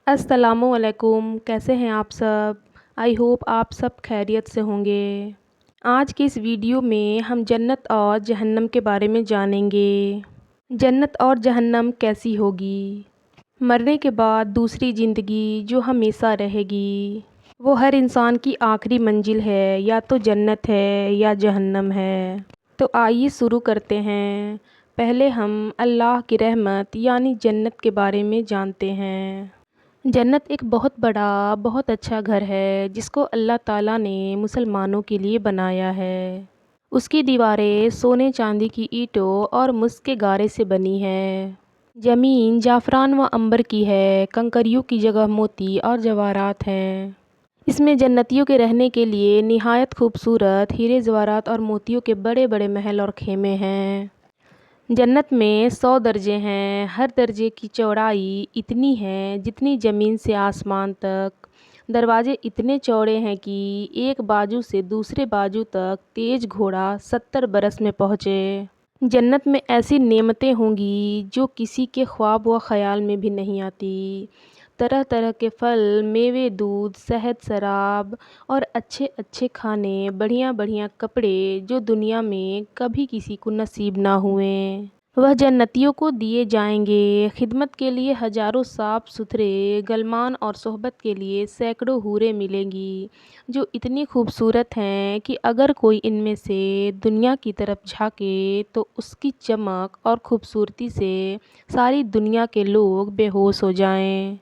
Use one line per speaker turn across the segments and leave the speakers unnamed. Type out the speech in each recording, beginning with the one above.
अस्सलामुअलैकुम, कैसे हैं आप सब? आई होप आप सब खैरियत से होंगे। आज की इस वीडियो में हम जन्नत और जहन्नम के बारे में जानेंगे। जन्नत और जहन्नम कैसी होगी? मरने के बाद दूसरी ज़िंदगी जो हमेशा रहेगी, वो हर इंसान की आखिरी मंजिल है, या तो जन्नत है या जहन्नम है। तो आइए शुरू करते हैं। पहले हम अल्लाह की रहमत यानी जन्नत के बारे में जानते हैं। जन्नत एक बहुत बड़ा, बहुत अच्छा घर है जिसको अल्लाह ताला ने मुसलमानों के लिए बनाया है। उसकी दीवारें सोने चांदी की ईंटों और मुश्क के गारे से बनी है। ज़मीन जाफ़रान व अंबर की है, कंकरियों की जगह मोती और जवाहरात हैं। इसमें जन्नतियों के रहने के लिए निहायत खूबसूरत हीरे जवाहरात और मोतियों के बड़े बड़े महल और खेमे हैं। जन्नत में 100 दर्जे हैं। हर दर्जे की चौड़ाई इतनी है जितनी ज़मीन से आसमान तक। दरवाजे इतने चौड़े हैं कि एक बाजू से दूसरे बाजू तक तेज़ घोड़ा 70 बरस में पहुँचे। जन्नत में ऐसी नेमतें होंगी जो किसी के ख्वाब व ख़याल में भी नहीं आती। तरह तरह के फल, मेवे, दूध, शहद, शराब और अच्छे अच्छे खाने, बढ़िया बढ़िया कपड़े जो दुनिया में कभी किसी को नसीब ना हुए, वह जन्नतियों को दिए जाएंगे। खिदमत के लिए हज़ारों साफ़ सुथरे गलमान और सोहबत के लिए सैकड़ों हूरें मिलेंगी जो इतनी खूबसूरत हैं कि अगर कोई इनमें से दुनिया की तरफ झांके तो उसकी चमक और ख़ूबसूरती से सारी दुनिया के लोग बेहोश हो जाएं।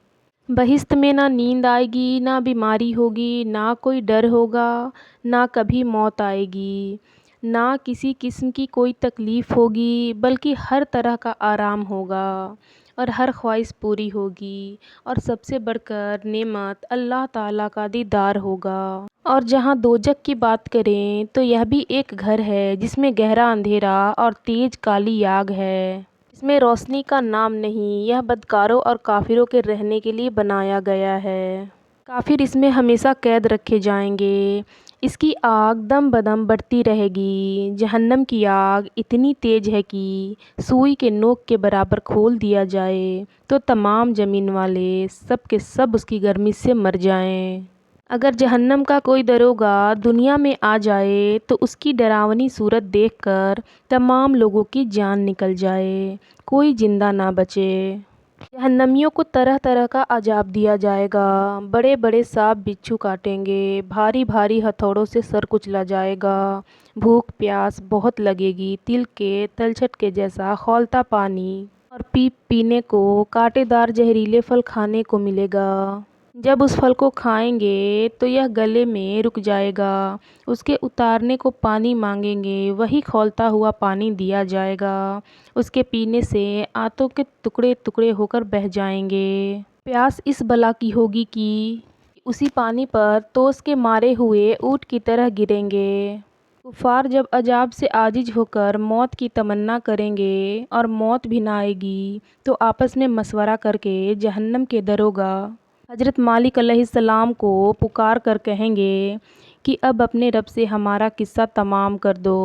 बहिश्त में ना नींद आएगी, ना बीमारी होगी, ना कोई डर होगा, ना कभी मौत आएगी, ना किसी किस्म की कोई तकलीफ़ होगी, बल्कि हर तरह का आराम होगा और हर ख्वाहिश पूरी होगी। और सबसे बढ़कर नेमत अल्लाह ताला का दीदार होगा। और जहाँ दोज़ख की बात करें तो यह भी एक घर है जिसमें गहरा अंधेरा और तेज़ काली आग है। इसमें रोशनी का नाम नहीं, यह बदकारों और काफिरों के रहने के लिए बनाया गया है। काफिर इसमें हमेशा कैद रखे जाएंगे। इसकी आग दम बदम बढ़ती रहेगी। जहन्नम की आग इतनी तेज़ है कि सुई के नोक के बराबर खोल दिया जाए तो तमाम ज़मीन वाले सब के सब उसकी गर्मी से मर जाएं। अगर जहन्नम का कोई दरोगा दुनिया में आ जाए तो उसकी डरावनी सूरत देखकर तमाम लोगों की जान निकल जाए, कोई जिंदा ना बचे। जहन्नमियों को तरह तरह का अजाब दिया जाएगा। बड़े बड़े सांप बिच्छू काटेंगे, भारी भारी हथौड़ों से सर कुचला जाएगा, भूख प्यास बहुत लगेगी, तिल के तलछट के जैसा खौलता पानी और पीप पीने को कांटेदार जहरीले फल खाने को मिलेगा। जब उस फल को खाएंगे तो यह गले में रुक जाएगा। उसके उतारने को पानी मांगेंगे, वही खौलता हुआ पानी दिया जाएगा। उसके पीने से आंतों के टुकड़े टुकड़े होकर बह जाएंगे। प्यास इस बला की होगी कि उसी पानी पर तोस के मारे हुए ऊंट की तरह गिरेंगे। कुफार जब अजाब से आजिज होकर मौत की तमन्ना करेंगे और मौत भी ना आएगी तो आपस में मशवरा करके जहन्नम के दरोगा हज़रत मालिक अलैहिस्सलाम को पुकार कर कहेंगे कि अब अपने रब से हमारा किस्सा तमाम कर दो।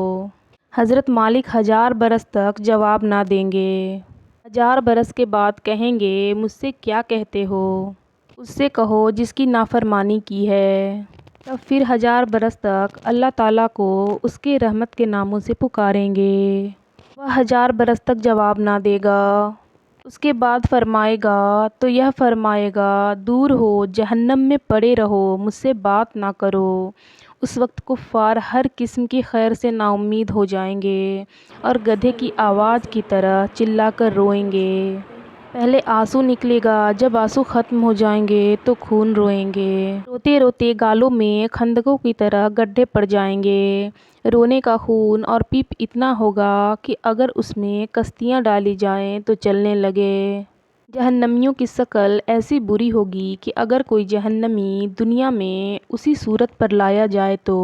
हज़रत मालिक 1000 बरस तक जवाब ना देंगे। 1000 बरस के बाद कहेंगे, मुझसे क्या कहते हो? उससे कहो जिसकी नाफरमानी की है। तब फिर 1000 बरस तक अल्लाह ताला को उसके रहमत के नामों से पुकारेंगे। वह 1000 बरस तक जवाब ना देगा। उसके बाद फरमाएगा तो यह फरमाएगा, दूर हो, जहन्नम में पड़े रहो, मुझसे बात ना करो। उस वक्त कुफ़ार हर किस्म की खैर से नाउम्मीद हो जाएंगे और गधे की आवाज़ की तरह चिल्लाकर रोएंगे। पहले आंसू निकलेगा, जब आंसू ख़त्म हो जाएंगे तो खून रोएंगे। रोते रोते गालों में खंदकों की तरह गड्ढे पड़ जाएंगे। रोने का खून और पीप इतना होगा कि अगर उसमें कश्तियाँ डाली जाएं तो चलने लगे। जहन्नमियों की शक्ल ऐसी बुरी होगी कि अगर कोई जहन्नमी दुनिया में उसी सूरत पर लाया जाए तो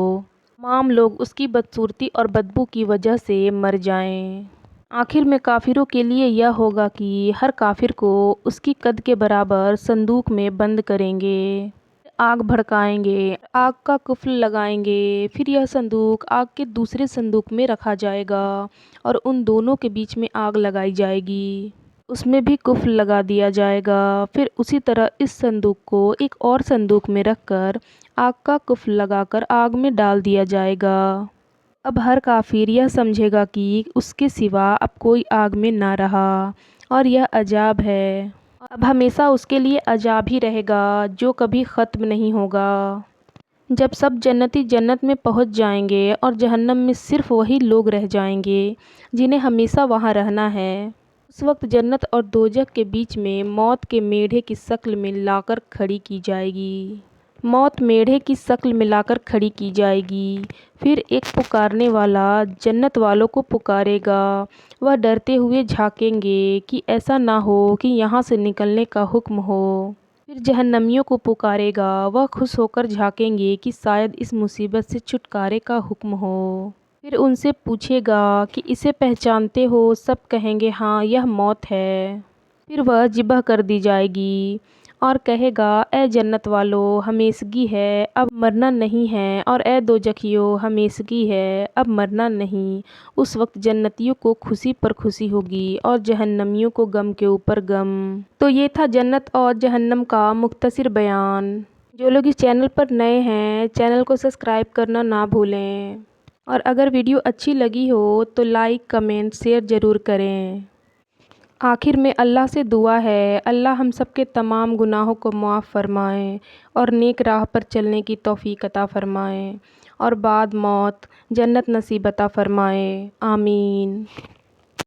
तमाम लोग उसकी बदसूरती और बदबू की वजह से मर जाएं। आखिर में काफिरों के लिए यह होगा कि हर काफिर को उसकी कद के बराबर संदूक में बंद करेंगे, आग भड़काएंगे, आग का कुफ्ल लगाएंगे। फिर यह संदूक आग के दूसरे संदूक में रखा जाएगा और उन दोनों के बीच में आग लगाई जाएगी। اس میں بھی قفل لگا دیا جائے گا۔ پھر اسی طرح اس صندوق کو ایک اور صندوق میں رکھ کر آگ کا قفل لگا کر آگ میں ڈال دیا جائے گا۔ اب ہر کافر یہ سمجھے گا کہ اس کے سوا اب کوئی آگ میں نہ رہا اور یہ عذاب ہے، اب ہمیشہ اس کے لیے عذاب ہی رہے گا جو کبھی ختم نہیں ہوگا۔ جب سب جنتی جنت میں پہنچ جائیں گے اور جہنم میں صرف وہی لوگ رہ جائیں گے جنہیں ہمیشہ وہاں رہنا ہے، اس وقت جنت اور دوزخ کے بیچ میں موت کے میڑھے کی شکل میں لا کر کھڑی کی جائے گی۔ موت میڑھے کی شکل میں لا کر کھڑی کی جائے گی۔ پھر ایک پکارنے والا جنت والوں کو پکارے گا۔ وہ ڈرتے ہوئے جھانکیں گے کہ ایسا نہ ہو کہ یہاں سے نکلنے کا حکم ہو۔ پھر جہنمیوں کو پکارے گا۔ وہ خوش ہو کر جھانکیں گے کہ شاید اس مصیبت سے چھٹکارے کا حکم ہو۔ پھر ان سے پوچھے گا کہ اسے پہچانتے ہو؟ سب کہیں گے ہاں، یہ موت ہے۔ پھر وہ ذبح کر دی جائے گی اور کہے گا اے جنت والو ہمیشگی ہے، اب مرنا نہیں ہے، اور اے دوزخیو ہمیشگی ہے، اب مرنا نہیں۔ اس وقت جنتیوں کو خوشی پر خوشی ہوگی اور جہنمیوں کو غم کے اوپر غم۔ تو یہ تھا جنت اور جہنم کا مختصر بیان۔ جو لوگ اس چینل پر نئے ہیں چینل کو سبسکرائب کرنا نہ بھولیں، اور اگر ویڈیو اچھی لگی ہو تو لائک، کمنٹ، شیئر ضرور کریں۔ آخر میں اللہ سے دعا ہے اللہ ہم سب کے تمام گناہوں کو معاف فرمائے اور نیک راہ پر چلنے کی توفیق عطا فرمائے اور بعد موت جنت نصیب عطا فرمائے، آمین۔